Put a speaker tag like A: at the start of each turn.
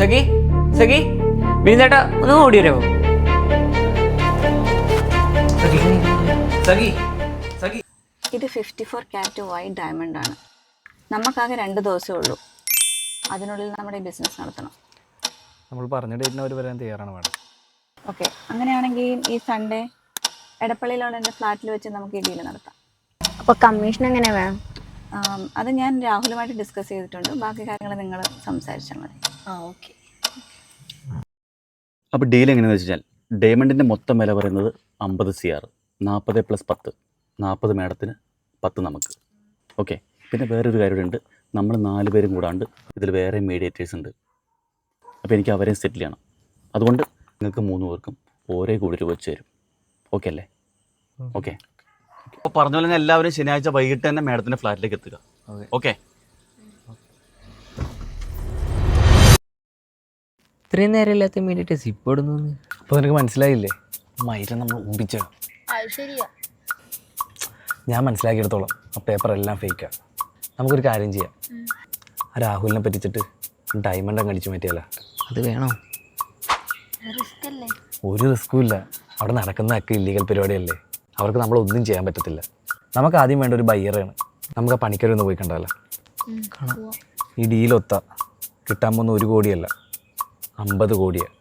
A: സഖി സഖി വിരുന്നേട്ടാ ഒന്ന് ഓടി വരാമോ? സഖി സഖി
B: ഇത് 54 ക്യാരറ്റ് വൈറ്റ് ഡയമണ്ട് ആണ്. നമുക്കാകെ 2 ദിവസമേ ഉള്ളൂ. അതിനുള്ളിൽ നമ്മുടെ ഈ ബിസിനസ് നടത്തണം.
C: നമ്മൾ പറഞ്ഞ ഡേറ്റിന് അവർ വരാൻ തയ്യാറാണ് മാഡം.
B: ഓക്കെ, അങ്ങനെയാണെങ്കിൽ ഈ സൺഡേ എടപ്പള്ളിയിലുള്ള എൻ്റെ ഫ്ലാറ്റിൽ വെച്ച് നമുക്ക് ഈ ഡീല് നടത്താം.
D: അപ്പോൾ കമ്മീഷൻ എങ്ങനെ വേണം?
B: അത് ഞാൻ രാഹുലുമായിട്ട് ഡിസ്കസ് ചെയ്തിട്ടുണ്ട്. ബാക്കി കാര്യങ്ങൾ നിങ്ങൾ സംസാരിച്ചാൽ മതി.
D: ഓക്കെ.
E: അപ്പോൾ ഡീൽ എങ്ങനെയാണെന്ന് വെച്ച് കഴിഞ്ഞാൽ ഡയമണ്ടിൻ്റെ മൊത്തം വില പറയുന്നത് 50 CR, 40 + 10, 40 മാഡത്തിന്, 10 നമുക്ക്. ഓക്കെ, പിന്നെ വേറൊരു കാര്യമുണ്ട്. നമ്മൾ 4 പേരും കൂടാണ്ട് ഇതിൽ വേറെ മീഡിയേറ്റേഴ്സ് ഉണ്ട്. അപ്പോൾ എനിക്ക് അവരെയും സെറ്റിൽ ചെയ്യണം. അതുകൊണ്ട് നിങ്ങൾക്ക് 3 പേർക്കും ഓരോ കൂടി രൂപ വെച്ച് തരും. ഓക്കെ അല്ലേ? ഓക്കെ. അപ്പോൾ പറഞ്ഞ പോലെ തന്നെ എല്ലാവരും ശനിയാഴ്ച വൈകിട്ട് തന്നെ മാഡത്തിൻ്റെ ഫ്ലാറ്റിലേക്ക് എത്തുക. ഓക്കെ.
A: ഇത്രയും നേരം ഇല്ലാത്ത മീഡിയേറ്റേഴ്സ് ഇപ്പോൾ ഇടുന്നു.
C: അപ്പോൾ നിനക്ക് മനസ്സിലായില്ലേ? മൈര നമ്മൾ ഊമ്പിച്ച.
D: ശരിയാ.
C: ഞാൻ മനസ്സിലാക്കിയെടുത്തോളം ആ പേപ്പർ എല്ലാം ഫേക്കാണ്. നമുക്കൊരു കാര്യം ചെയ്യാം. ആ രാഹുലിനെ പറ്റിച്ചിട്ട് ഡയമണ്ട് അങ്ങ് അടിച്ചു മാറ്റിയാല.
A: അത് വേണോ?
C: ഒരു റിസ്ക്കും ഇല്ല. അവിടെ നടക്കുന്നതൊക്കെ ഇല്ലീഗൽ പരിപാടിയല്ലേ. അവർക്ക് നമ്മളൊന്നും ചെയ്യാൻ പറ്റത്തില്ല. നമുക്ക് ആദ്യം വേണ്ട ഒരു ബയ്യറാണ്. നമുക്ക് ആ പണിക്കരൊന്ന് പോയി കണ്ടാലോ? ഈ ഡീലൊത്ത കിട്ടാൻ പോകുന്ന 1 കോടിയല്ല, 50 കോടിയാണ്.